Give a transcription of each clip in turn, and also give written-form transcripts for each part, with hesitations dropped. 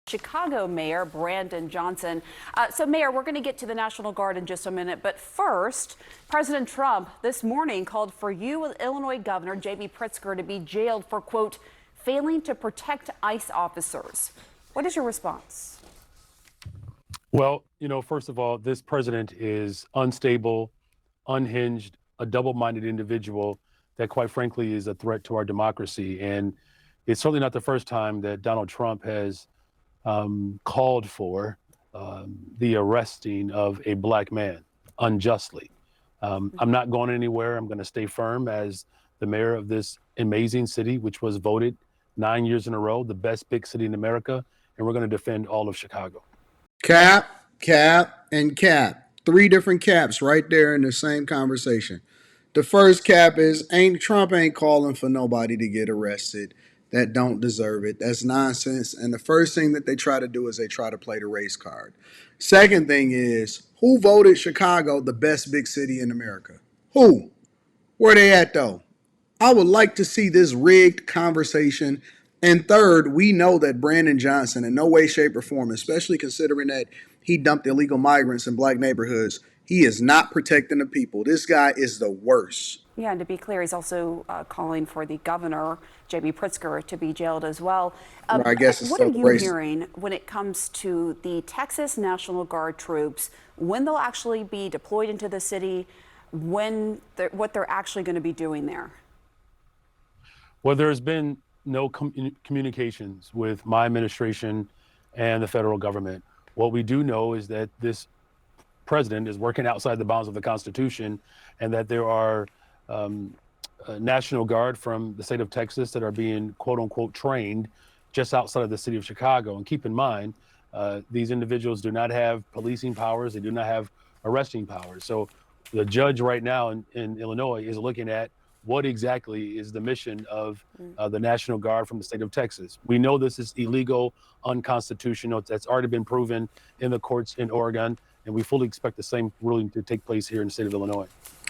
Chicago Mayor Brandon Johnson. So, Mayor, we're going to get to the National Guard in just a minute. But first, President Trump this morning called for you, Illinois Governor J.B. Pritzker, to be jailed for, quote, failing to protect ICE officers. What is your response? Well, first of all, this president is unstable, unhinged, a double-minded individual that, quite frankly, is a threat to our democracy. And it's certainly not the first time that Donald Trump has called for the arresting of a black man unjustly. I'm not going anywhere. I'm going to stay firm as the mayor of this amazing city, which was voted 9 years in a row the best big city in America, and we're going to defend all of Chicago. Cap, and cap. Three different caps right there in the same conversation. The first cap is Trump ain't calling for nobody to get arrested that don't deserve it. That's nonsense. And the first thing that they try to do is they try to play the race card. Second thing is, who voted Chicago the best big city in America? Who? Where they at though? I would like to see this rigged conversation. And third, we know that Brandon Johnson, in no way, shape, or form, especially considering that he dumped illegal migrants in black neighborhoods, he is not protecting the people. This guy is the worst. Yeah, and to be clear, he's also calling for the governor, J.B. Pritzker, to be jailed as well. I guess it's what are you hearing when it comes to the Texas National Guard troops, when they'll actually be deployed into the city, what they're actually going to be doing there? Well, there's been no communications with my administration and the federal government. What we do know is that this president is working outside the bounds of the Constitution, and that there are National Guard from the state of Texas that are being, quote unquote, trained just outside of the city of Chicago. And keep in mind, these individuals do not have policing powers. They do not have arresting powers. So the judge right now in Illinois is looking at what exactly is the mission of the National Guard from the state of Texas. We know this is illegal, unconstitutional. That's already been proven in the courts in Oregon, and we fully expect the same ruling to take place here in the state of Illinois.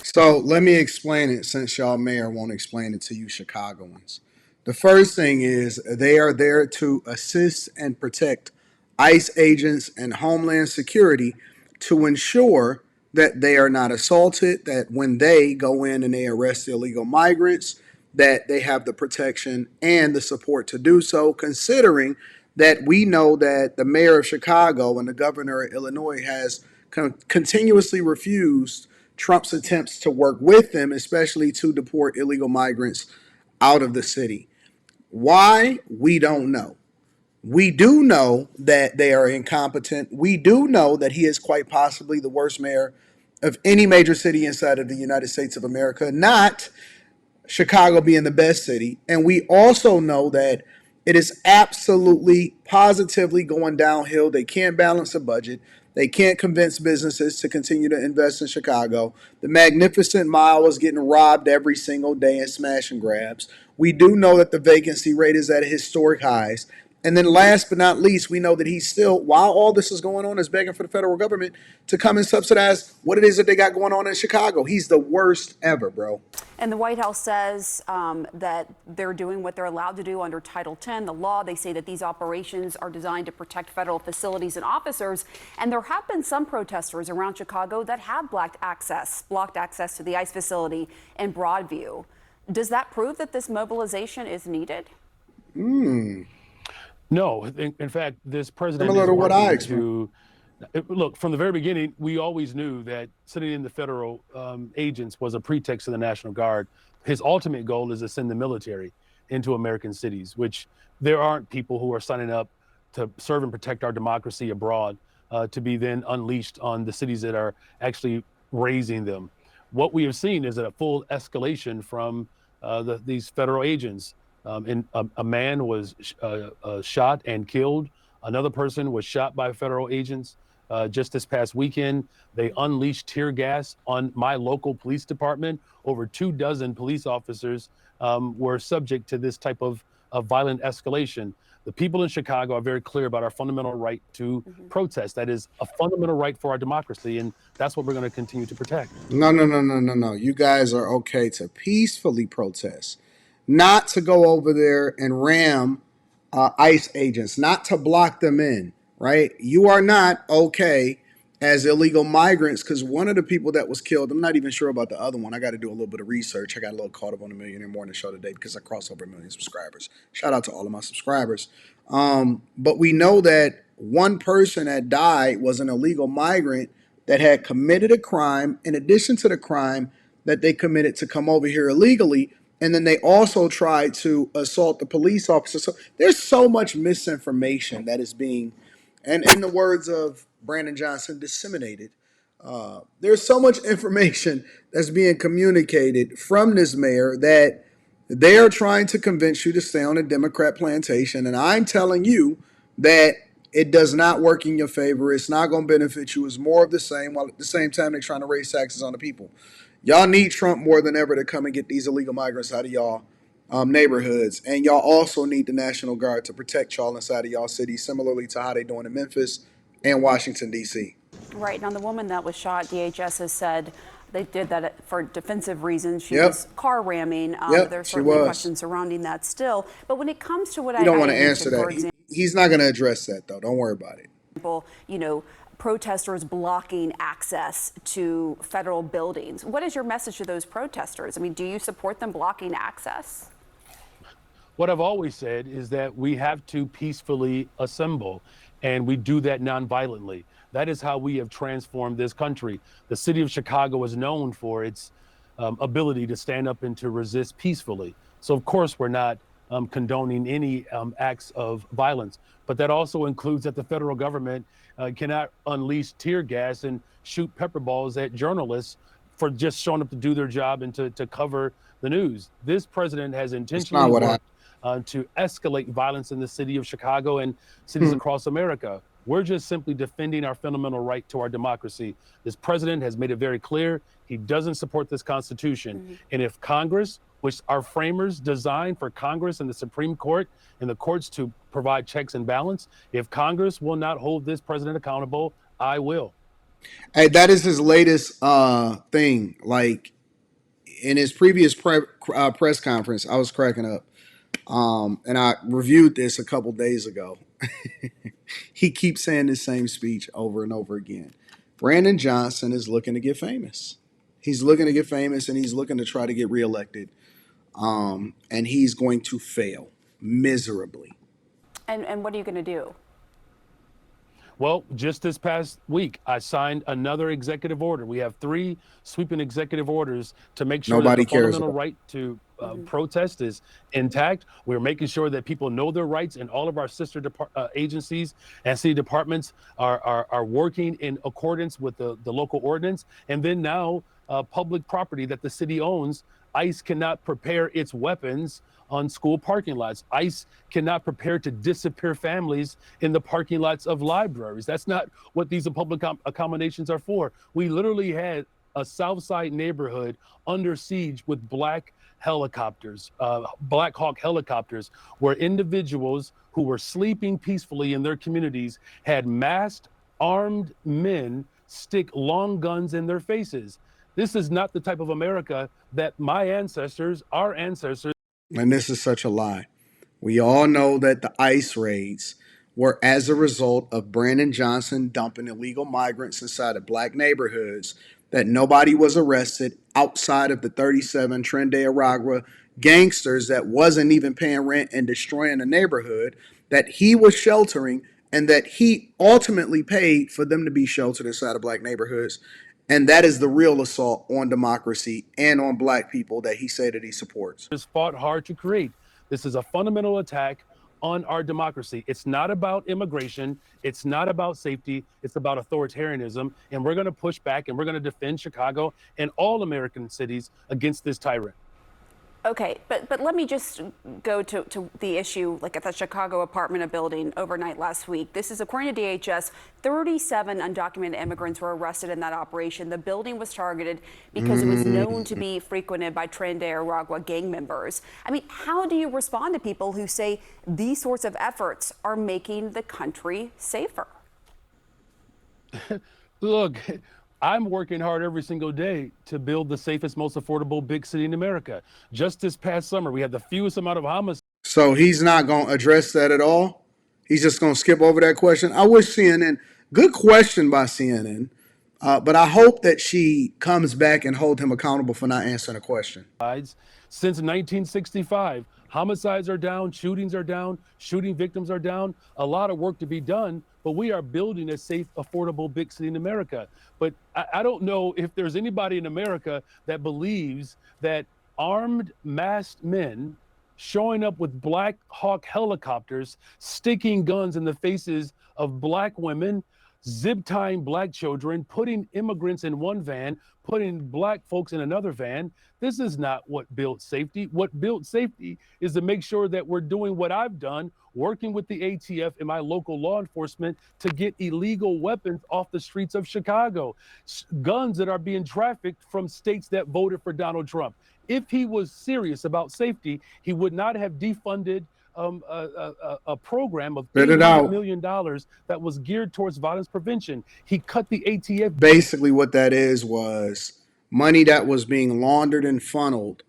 So let me explain it, since y'all mayor won't explain it to you Chicagoans. The first thing is they are there to assist and protect ICE agents and Homeland Security to ensure that they are not assaulted, that when they go in and they arrest illegal migrants, that they have the protection and the support to do so, considering that we know that the mayor of Chicago and the governor of Illinois has continuously refused Trump's attempts to work with them, especially to deport illegal migrants out of the city. Why? We don't know. We do know that they are incompetent. We do know that he is quite possibly the worst mayor of any major city inside of the United States of America, not Chicago being the best city. And we also know that it is absolutely, positively going downhill. They can't balance a budget. They can't convince businesses to continue to invest in Chicago. The Magnificent Mile is getting robbed every single day in smash and grabs. We do know that the vacancy rate is at historic highs. And then last but not least, we know that he's still, while all this is going on, is begging for the federal government to come and subsidize what it is that they got going on in Chicago. He's the worst ever, bro. And the White House says that they're doing what they're allowed to do under Title X, the law. They say that these operations are designed to protect federal facilities and officers. And there have been some protesters around Chicago that have blocked access to the ICE facility in Broadview. Does that prove that this mobilization is needed? No, in fact, this president Similar is to what I working expect. look, from the very beginning, we always knew that sending in the federal agents was a pretext to the National Guard. His ultimate goal is to send the military into American cities, which there aren't people who are signing up to serve and protect our democracy abroad to be then unleashed on the cities that are actually raising them. What we have seen is a full escalation from these federal agents. And a man was shot and killed. Another person was shot by federal agents just this past weekend. They unleashed tear gas on my local police department. Over 24 police officers were subject to this type of violent escalation. The people in Chicago are very clear about our fundamental right to protest. That is a fundamental right for our democracy, and that's what we're going to continue to protect. No. You guys are okay to peacefully protest, not to go over there and ram ICE agents, not to block them in, right? You are not okay as illegal migrants because one of the people that was killed, I'm not even sure about the other one. I got to do a little bit of research. I got a little caught up on the Millionaire Morning Show today because I crossed over 1 million subscribers. Shout out to all of my subscribers. But we know that one person that died was an illegal migrant that had committed a crime in addition to the crime that they committed to come over here illegally. And then they also tried to assault the police officer. So there's so much misinformation that is being, and in the words of Brandon Johnson, disseminated. There's so much information that's being communicated from this mayor that they are trying to convince you to stay on a Democrat plantation. And I'm telling you that it does not work in your favor. It's not going to benefit you. It's more of the same, while at the same time they're trying to raise taxes on the people. Y'all need Trump more than ever to come and get these illegal migrants out of y'all neighborhoods. And y'all also need the National Guard to protect y'all inside of y'all cities, similarly to how they're doing in Memphis and Washington, D.C. Right. Now, the woman that was shot, DHS has said they did that for defensive reasons. She Yep. was car ramming. Yep, There's she certainly was. questions surrounding that still. But when it comes to what You don't want to mentioned, answer for that. He's not going to address that, though. Don't worry about it. example, protesters blocking access to federal buildings. What is your message to those protesters? I mean, do you support them blocking access? What I've always said is that we have to peacefully assemble, and we do that nonviolently. That is how we have transformed this country. The city of Chicago is known for its ability to stand up and to resist peacefully. So, of course, we're not condoning any acts of violence, but that also includes that the federal government cannot unleash tear gas and shoot pepper balls at journalists for just showing up to do their job and to cover the news. This president has intentionally worked to escalate violence in the city of Chicago and cities across America. We're just simply defending our fundamental right to our democracy. This president has made it very clear he doesn't support this Constitution. And if Congress, which our framers designed for Congress and the Supreme Court and the courts to provide checks and balance, if Congress will not hold this president accountable, I will. Hey, that is his latest thing. Like in his previous press conference, I was cracking up. And I reviewed this a couple days ago. He keeps saying the same speech over and over again. Brandon Johnson is looking to get famous. He's looking to get famous and he's looking to try to get reelected. And he's going to fail miserably. And what are you going to do? Well, just this past week, I signed another executive order. We have 3 sweeping executive orders to make sure that the fundamental right to protest is intact. We're making sure that people know their rights, and all of our sister agencies and city departments are working in accordance with the local ordinance. And then now, public property that the city owns, ICE cannot prepare its weapons on school parking lots. ICE cannot prepare to disappear families in the parking lots of libraries. That's not what these public accommodations are for. We literally had a South Side neighborhood under siege with Black helicopters, Black Hawk helicopters, where individuals who were sleeping peacefully in their communities had masked, armed men stick long guns in their faces. This is not the type of America that my ancestors, our ancestors. And this is such a lie. We all know that the ICE raids were as a result of Brandon Johnson dumping illegal migrants inside of Black neighborhoods, that nobody was arrested outside of the 37 Tren de Aragua gangsters that wasn't even paying rent and destroying the neighborhood, that he was sheltering, and that he ultimately paid for them to be sheltered inside of Black neighborhoods. And that is the real assault on democracy and on Black people that he said that he supports. Fought hard to create. This is a fundamental attack on our democracy. It's not about immigration. It's not about safety. It's about authoritarianism. And we're going to push back and we're going to defend Chicago and all American cities against this tyrant. Okay, but let me just go to the issue, like at the Chicago apartment building overnight last week. This is, according to DHS, 37 undocumented immigrants were arrested in that operation. The building was targeted because it was known to be frequented by Tren de Aragua gang members. I mean, how do you respond to people who say these sorts of efforts are making the country safer? Look, I'm working hard every single day to build the safest, most affordable big city in America. Just this past summer, we had the fewest amount of homicides. So he's not going to address that at all. He's just going to skip over that question. I wish CNN, good question by CNN, but I hope that she comes back and hold him accountable for not answering a question. Since 1965, homicides are down, shootings are down, shooting victims are down. A lot of work to be done, but we are building a safe, affordable big city in America. But I don't know if there's anybody in America that believes that armed, masked men showing up with Black Hawk helicopters, sticking guns in the faces of Black women, zip tying Black children, putting immigrants in one van, putting Black folks in another van. This is not what built safety. What built safety is to make sure that we're doing what I've done, working with the ATF and my local law enforcement to get illegal weapons off the streets of Chicago, guns that are being trafficked from states that voted for Donald Trump. If he was serious about safety, he would not have defunded a program of $800 million that was geared towards violence prevention. He cut the ATF. Basically, what that is was money that was being laundered and funneled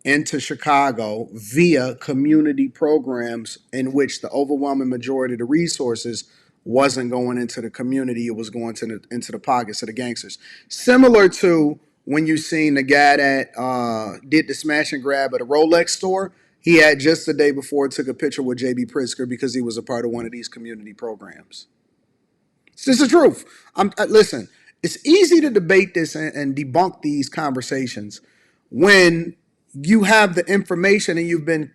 into Chicago via community programs in which the overwhelming majority of the resources wasn't going into the community. It was going into the pockets of the gangsters. Similar to when you seen the guy that did the smash and grab at a Rolex store. He had just the day before took a picture with J.B. Pritzker because he was a part of one of these community programs. It's just the truth. Listen, it's easy to debate this and debunk these conversations when you have the information and you've been,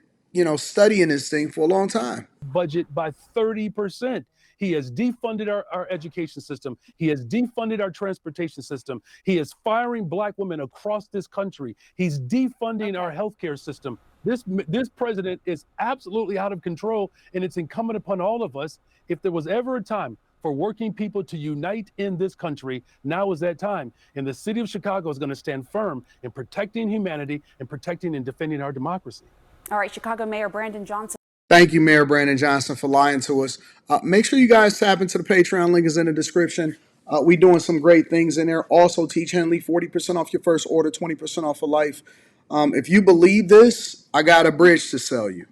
studying this thing for a long time. Budget by 30%. He has defunded our education system. He has defunded our transportation system. He is firing Black women across this country. He's defunding our healthcare system. This president is absolutely out of control, and it's incumbent upon all of us. If there was ever a time for working people to unite in this country, now is that time. And the city of Chicago is going to stand firm in protecting humanity and protecting and defending our democracy. All right, Chicago Mayor Brandon Johnson. Thank you, Mayor Brandon Johnson, for lying to us. Make sure you guys tap into the Patreon. Link is in the description. We doing some great things in there. Also, Teach Henley, 40% off your first order, 20% off for life. If you believe this, I got a bridge to sell you.